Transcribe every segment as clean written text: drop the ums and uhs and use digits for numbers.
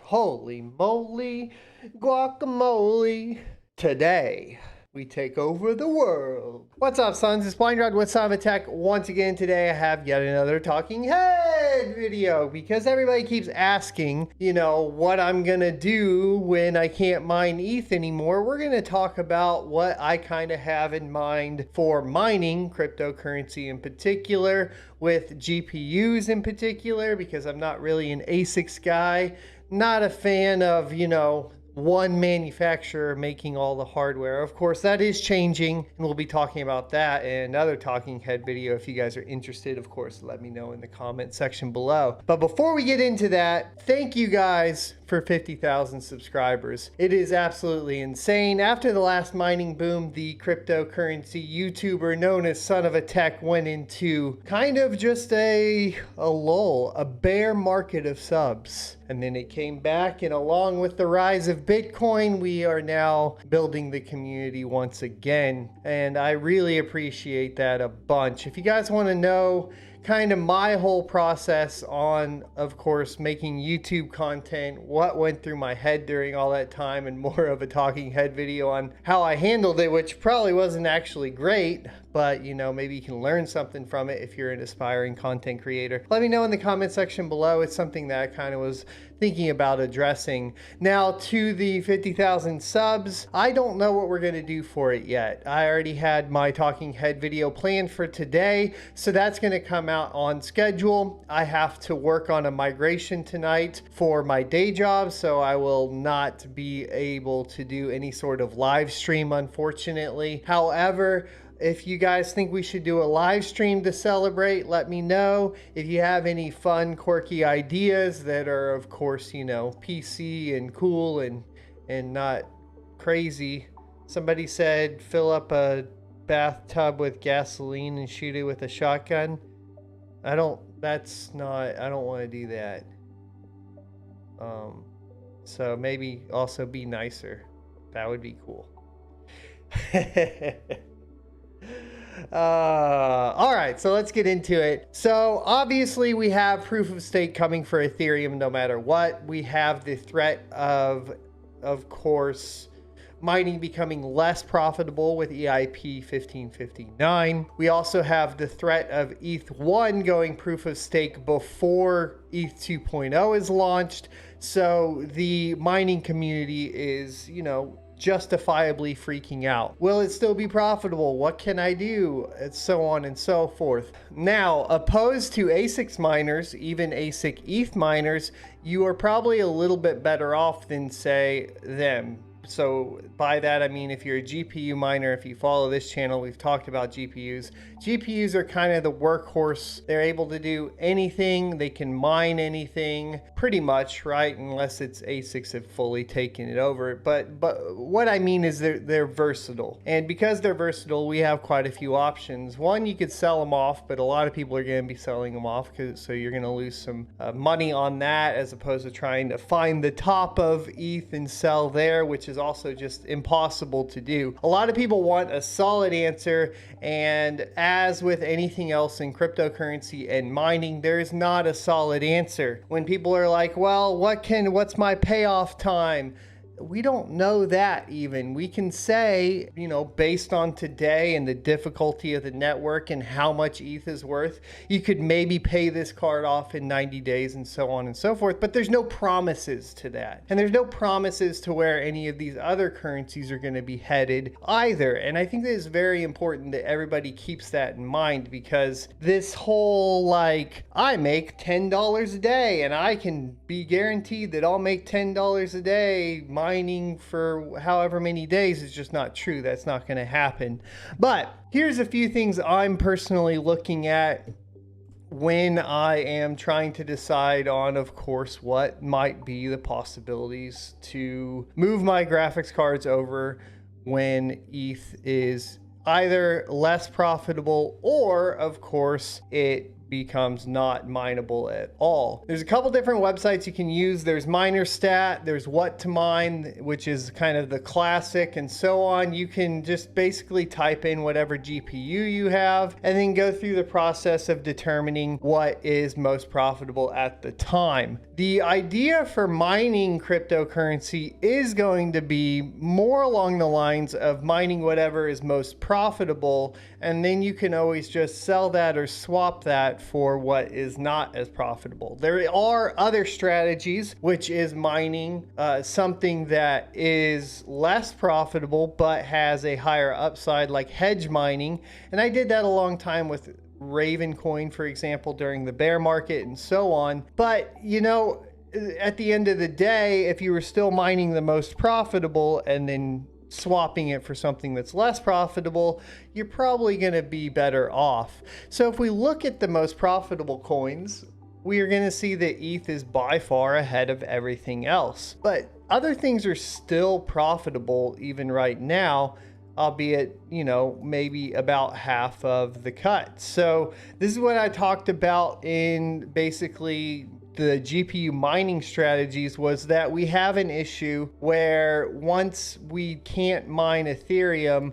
Holy moly, guacamole. Today, we take over the world. What's up, sons? It's Blind Rod with Son of a Tech. Once again, today I have yet another talking head video because everybody keeps asking, what I'm gonna do when I can't mine ETH anymore. We're gonna talk about what I kind of have in mind for mining cryptocurrency in particular, with GPUs in particular, because I'm not really an ASICs guy. Not a fan of, one manufacturer making all the hardware. Of course, that is changing, and we'll be talking about that in another talking head video. If you guys are interested, of course, let me know in the comment section below. But before we get into that, thank you guys for 50,000 subscribers. It is absolutely insane. After the last mining boom, the cryptocurrency YouTuber known as Son of a Tech went into kind of just a lull, a bear market of subs. And then it came back, and along with the rise of Bitcoin, we are now building the community once again. And I really appreciate that a bunch. If you guys want to know kind of my whole process on, of course, making YouTube content, what went through my head during all that time, and more of a talking head video on how I handled it, which probably wasn't actually great, but maybe you can learn something from it if you're an aspiring content creator. Let me know in the comment section below. It's something that I kind of was thinking about addressing. Now, to the 50,000 subs, I don't know what we're going to do for it yet. I already had my talking head video planned for today, so that's going to come out on schedule. I have to work on a migration tonight for my day job, so I will not be able to do any sort of live stream, unfortunately. However, if you guys think we should do a live stream to celebrate, let me know. If you have any fun, quirky ideas that are, of course, PC and cool and not crazy. Somebody said fill up a bathtub with gasoline and shoot it with a shotgun. I don't want to do that. So maybe also be nicer. That would be cool. All right, so let's get into it. So obviously we have proof of stake coming for Ethereum no matter what. We have the threat of course, mining becoming less profitable with EIP 1559. We also have the threat of ETH1 going proof of stake before ETH 2.0 is launched. So the mining community is, justifiably freaking out. Will it still be profitable? What can I do? And so on and so forth. Now, opposed to ASICs miners, even ASIC ETH miners, you are probably a little bit better off than, say, them. So by that, I mean, if you're a GPU miner, if you follow this channel, we've talked about GPUs. GPUs are kind of the workhorse. They're able to do anything. They can mine anything pretty much, right? Unless it's ASICs have fully taken it over. But what I mean is they're versatile. And because they're versatile, we have quite a few options. One, you could sell them off, but a lot of people are going to be selling them off, so you're going to lose some money on that, as opposed to trying to find the top of ETH and sell there, which is also just impossible to do. A lot of people want a solid answer, and as with anything else in cryptocurrency and mining, there is not a solid answer. When people are like, well, what's my payoff time? We don't know that even. We can say, based on today and the difficulty of the network and how much ETH is worth, you could maybe pay this card off in 90 days and so on and so forth. But there's no promises to that. And there's no promises to where any of these other currencies are going to be headed either. And I think that it's very important that everybody keeps that in mind, because this whole, I make $10 a day and I can be guaranteed that I'll make $10 a day mining for however many days is just not true. That's not going to happen. But here's a few things I'm personally looking at when I am trying to decide on, of course, what might be the possibilities to move my graphics cards over when ETH is either less profitable or, of course, it becomes not mineable at all. There's a couple different websites you can use. There's MinerStat, there's What to Mine, which is kind of the classic, and so on. You can just basically type in whatever GPU you have and then go through the process of determining what is most profitable at the time. The idea for mining cryptocurrency is going to be more along the lines of mining whatever is most profitable, and then you can always just sell that or swap that for what is not as profitable. There are other strategies, which is mining something that is less profitable but has a higher upside, like hedge mining. And I did that a long time with Raven coin, for example, during the bear market and so on. But, you know, at the end of the day, if you were still mining the most profitable and then swapping it for something that's less profitable, you're probably going to be better off. So if we look at the most profitable coins, we are going to see that ETH is by far ahead of everything else. But other things are still profitable even right now, albeit, you know, maybe about half of the cut. So this is what I talked about in basically the GPU mining strategies, was that we have an issue where once we can't mine Ethereum,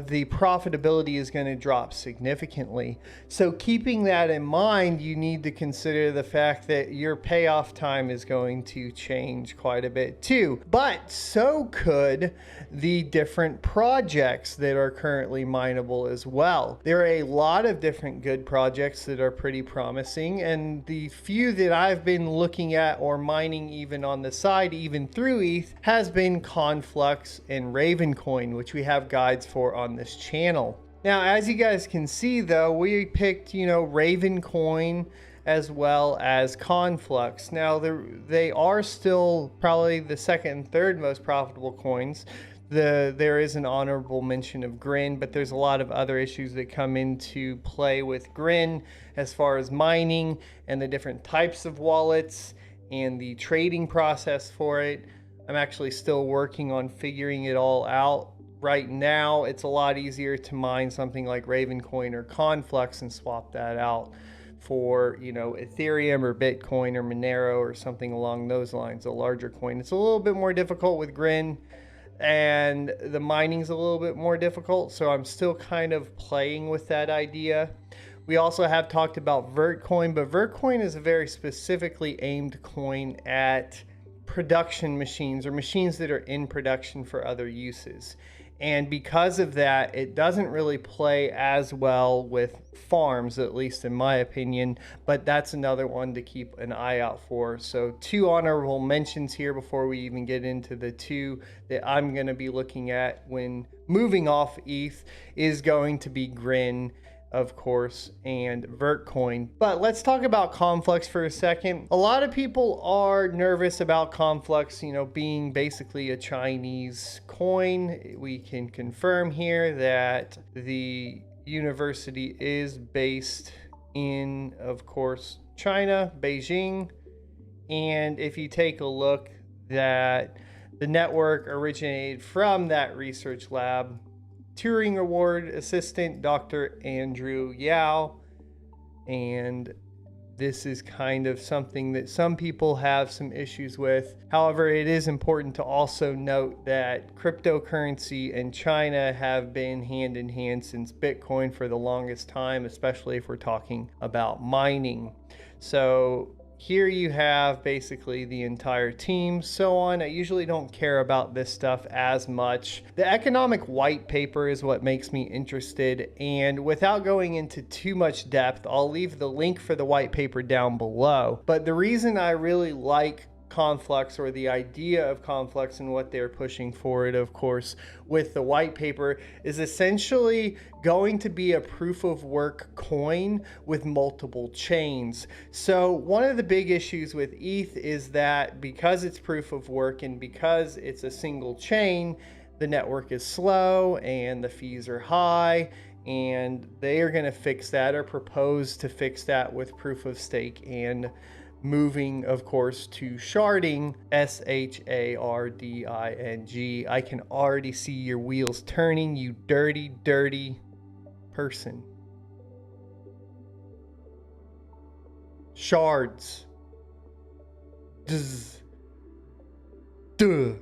the profitability is going to drop significantly. So keeping that in mind, you need to consider the fact that your payoff time is going to change quite a bit too. But so could the different projects that are currently mineable as well. There are a lot of different good projects that are pretty promising, and the few that I've been looking at or mining even on the side, even through ETH, has been Conflux and Raven coin, which we have guides for on this channel. Now, as you guys can see though, we picked, you know, Raven coin as well as Conflux. Now, they are still probably the second and third most profitable coins. There is an honorable mention of Grin, but there's a lot of other issues that come into play with Grin as far as mining and the different types of wallets and the trading process for it. I'm actually still working on figuring it all out. Right now, it's a lot easier to mine something like Ravencoin or Conflux and swap that out for, you know, Ethereum or Bitcoin or Monero or something along those lines, a larger coin. It's a little bit more difficult with Grin, and the mining's a little bit more difficult, so I'm still kind of playing with that idea. We also have talked about Vertcoin, but Vertcoin is a very specifically aimed coin at production machines or machines that are in production for other uses. And because of that, it doesn't really play as well with farms, at least in my opinion, but that's another one to keep an eye out for. So 2 honorable mentions here before we even get into the 2 that I'm going to be looking at when moving off ETH is going to be Grin, of course, and Vertcoin. But let's talk about Conflux for a second. A lot of people are nervous about Conflux, you know, being basically a Chinese coin. We can confirm here that the university is based in, of course, China, Beijing. And if you take a look, that the network originated from that research lab. Turing Award assistant Dr. Andrew Yao, and this is kind of something that some people have some issues with. However, it is important to also note that cryptocurrency and China have been hand in hand since Bitcoin for the longest time, especially if we're talking about mining. So here you have basically the entire team, so on. I usually don't care about this stuff as much. The economic white paper is what makes me interested, and without going into too much depth, I'll leave the link for the white paper down below. But the reason I really like Conflux, or the idea of Conflux and what they're pushing forward, of course, with the white paper, is essentially going to be a proof of work coin with multiple chains. So one of the big issues with ETH is that because it's proof of work and because it's a single chain, the network is slow and the fees are high, and they are going to fix that or propose to fix that with proof of stake and moving, of course, to sharding, sharding. I can already see your wheels turning, you dirty, dirty person. Shards. Dzz. Duh.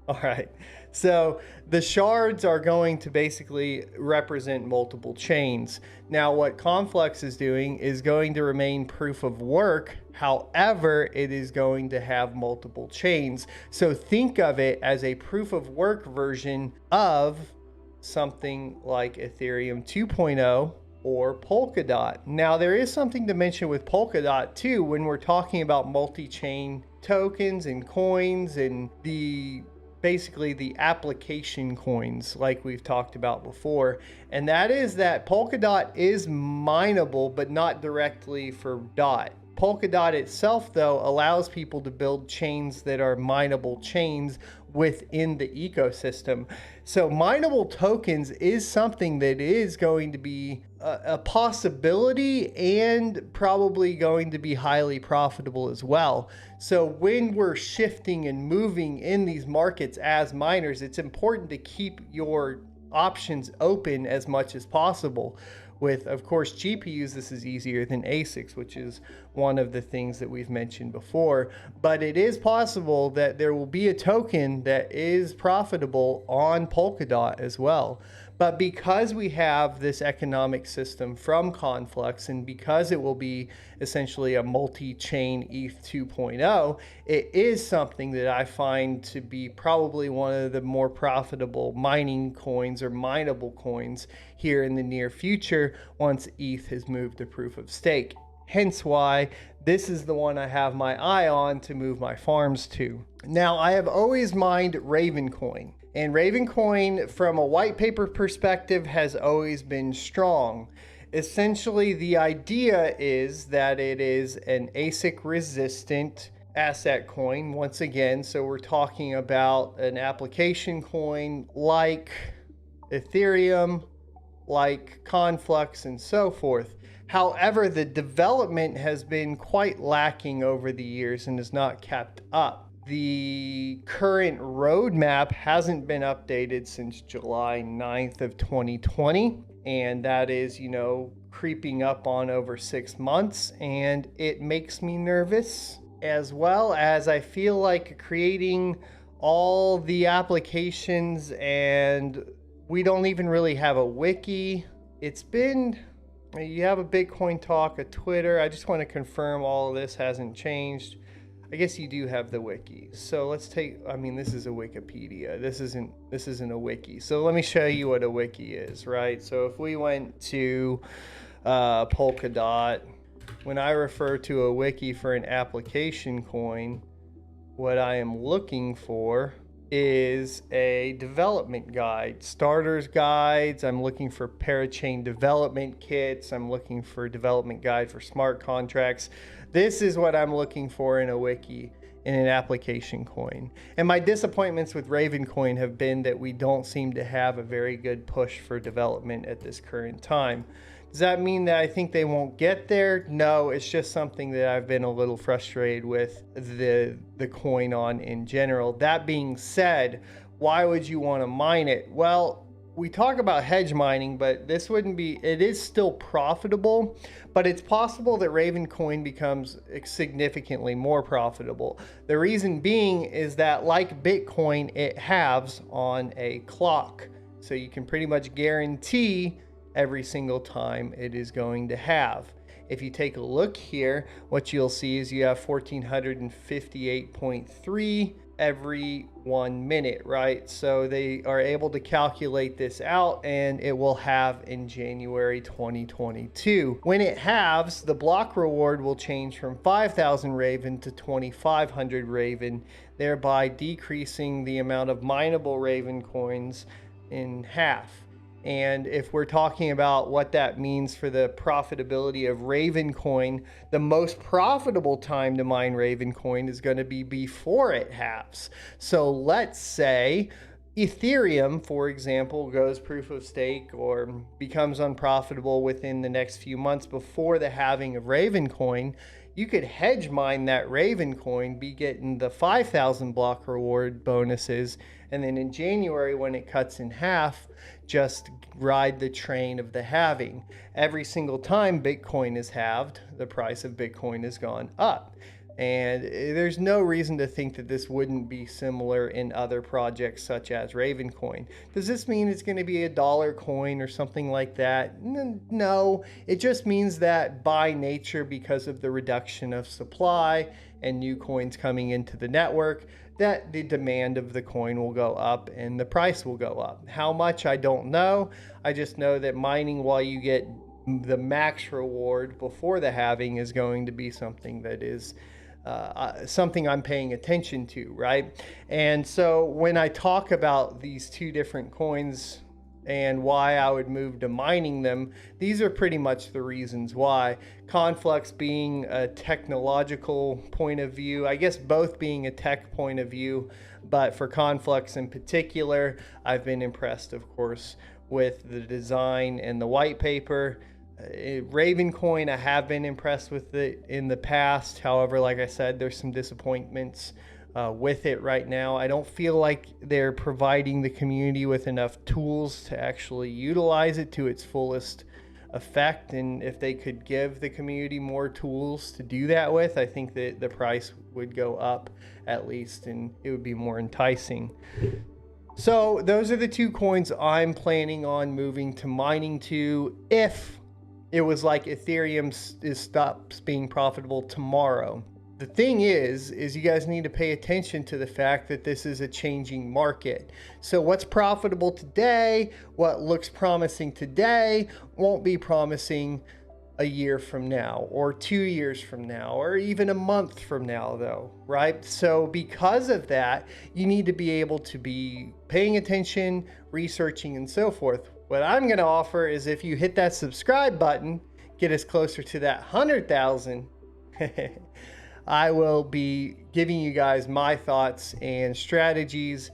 All right. So the shards are going to basically represent multiple chains. Now, what Conflux is doing is going to remain proof of work. However, it is going to have multiple chains. So think of it as a proof of work version of something like Ethereum 2.0 or Polkadot. Now, there is something to mention with Polkadot too when we're talking about multi-chain tokens and coins and basically the application coins like we've talked about before. And that is that Polkadot is mineable, but not directly for DOT. Polkadot itself, though, allows people to build chains that are mineable chains within the ecosystem. So mineable tokens is something that is going to be a possibility and probably going to be highly profitable as well. So when we're shifting and moving in these markets as miners, it's important to keep your options open as much as possible. With, of course, GPUs, this is easier than ASICs, which is one of the things that we've mentioned before. But it is possible that there will be a token that is profitable on Polkadot as well. But because we have this economic system from Conflux, and because it will be essentially a multi-chain ETH 2.0, it is something that I find to be probably one of the more profitable mining coins or mineable coins here in the near future once ETH has moved to proof of stake. Hence why this is the one I have my eye on to move my farms to. Now, I have always mined Ravencoin. And Ravencoin, from a white paper perspective, has always been strong. Essentially, the idea is that it is an ASIC resistant asset coin once again. So we're talking about an application coin like Ethereum, like Conflux, and so forth. However, the development has been quite lacking over the years and has not kept up. The current roadmap hasn't been updated since July 9th of 2020, and that is, creeping up on over 6 months, and it makes me nervous, as well as I feel like creating all the applications, and we don't even really have a wiki. You have a Bitcoin Talk, a Twitter. I just want to confirm all of this hasn't changed. I guess you do have the wiki. So let's this is a Wikipedia. This isn't a wiki. So let me show you what a wiki is, right? So if we went to Polkadot, when I refer to a wiki for an application coin, what I am looking for is a development guide, starters guides. I'm looking for parachain development kits. I'm looking for a development guide for smart contracts. This is what I'm looking for in a wiki, in an application coin. And my disappointments with Ravencoin have been that we don't seem to have a very good push for development at this current time. Does that mean that I think they won't get there? No, it's just something that I've been a little frustrated with the coin on in general. That being said, why would you want to mine it? Well, we talk about hedge mining, but it is still profitable, but it's possible that Ravencoin becomes significantly more profitable. The reason being is that, like Bitcoin, it halves on a clock. So you can pretty much guarantee every single time it is going to halve. If you take a look here, what you'll see is you have 1458.3 every 1 minute, right? So they are able to calculate this out, and it will halve in January 2022. When it halves, the block reward will change from 5,000 Raven to 2,500 Raven, thereby decreasing the amount of mineable Raven coins in half. And if we're talking about what that means for the profitability of Ravencoin, the most profitable time to mine Ravencoin is going to be before it halves. So let's say Ethereum, for example, goes proof of stake or becomes unprofitable within the next few months before the halving of Ravencoin. you could hedge mine that Raven coin, be getting the 5,000 block reward bonuses, and then in January when it cuts in half, just ride the train of the halving. Every single time Bitcoin is halved, the price of Bitcoin has gone up. And there's no reason to think that this wouldn't be similar in other projects such as Ravencoin. Does this mean it's going to be a dollar coin or something like that? No, it just means that by nature, because of the reduction of supply and new coins coming into the network, that the demand of the coin will go up and the price will go up. How much, I don't know. I just know that mining while you get the max reward before the halving is going to be something that is something I'm paying attention to, right? And so when I talk about these two different coins and why I would move to mining them, these are pretty much the reasons why. Conflux being a technological point of view, I guess both being a tech point of view, but for Conflux in particular, I've been impressed, of course, with the design and the white paper. Ravencoin, I have been impressed with it in the past. However, like I said, there's some disappointments with it right now. I don't feel like they're providing the community with enough tools to actually utilize it to its fullest effect. And if they could give the community more tools to do that with, I think that the price would go up at least, and it would be more enticing. So those are the two coins I'm planning on moving to mining to if it was like Ethereum stops being profitable tomorrow. The thing is you guys need to pay attention to the fact that this is a changing market. So what's profitable today, what looks promising today, won't be promising a year from now or 2 years from now or even a month from now though, right? So because of that, you need to be able to be paying attention, researching, and so forth. What I'm going to offer is if you hit that subscribe button, get us closer to that 100,000, I will be giving you guys my thoughts and strategies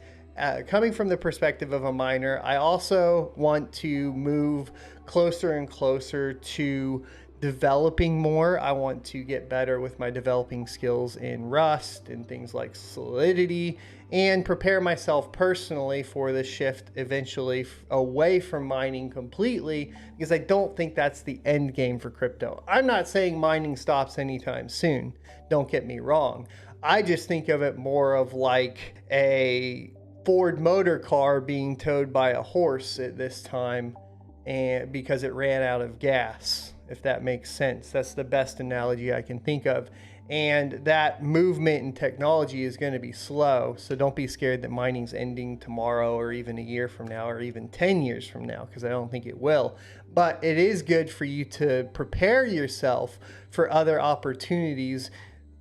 coming from the perspective of a miner. I also want to move closer and closer to developing more. I want to get better with my developing skills in Rust and things like Solidity, and prepare myself personally for the shift eventually away from mining completely, because I don't think that's the end game for crypto. I'm not saying mining stops anytime soon, don't get me wrong. I just think of it more of like a Ford motor car being towed by a horse at this time, and because it ran out of gas, if that makes sense. That's the best analogy I can think of. And that movement in technology is going to be slow. So don't be scared that mining's ending tomorrow or even a year from now or even 10 years from now, because I don't think it will. But it is good for you to prepare yourself for other opportunities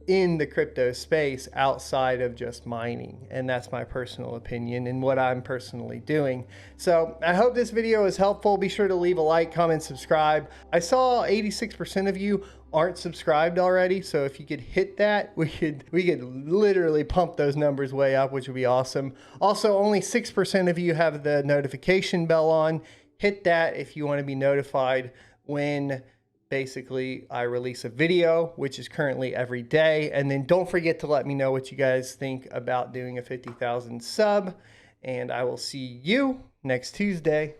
in the crypto space outside of just mining. And that's my personal opinion and what I'm personally doing. So I hope this video is helpful. Be sure to leave a like, comment, subscribe. I saw 86% of you aren't subscribed already. So if you could hit that, we could literally pump those numbers way up, which would be awesome. Also, only 6% of you have the notification bell on. Hit that if you want to be notified when basically I release a video, which is currently every day. And then don't forget to let me know what you guys think about doing a 50,000 sub, and I will see you next Tuesday.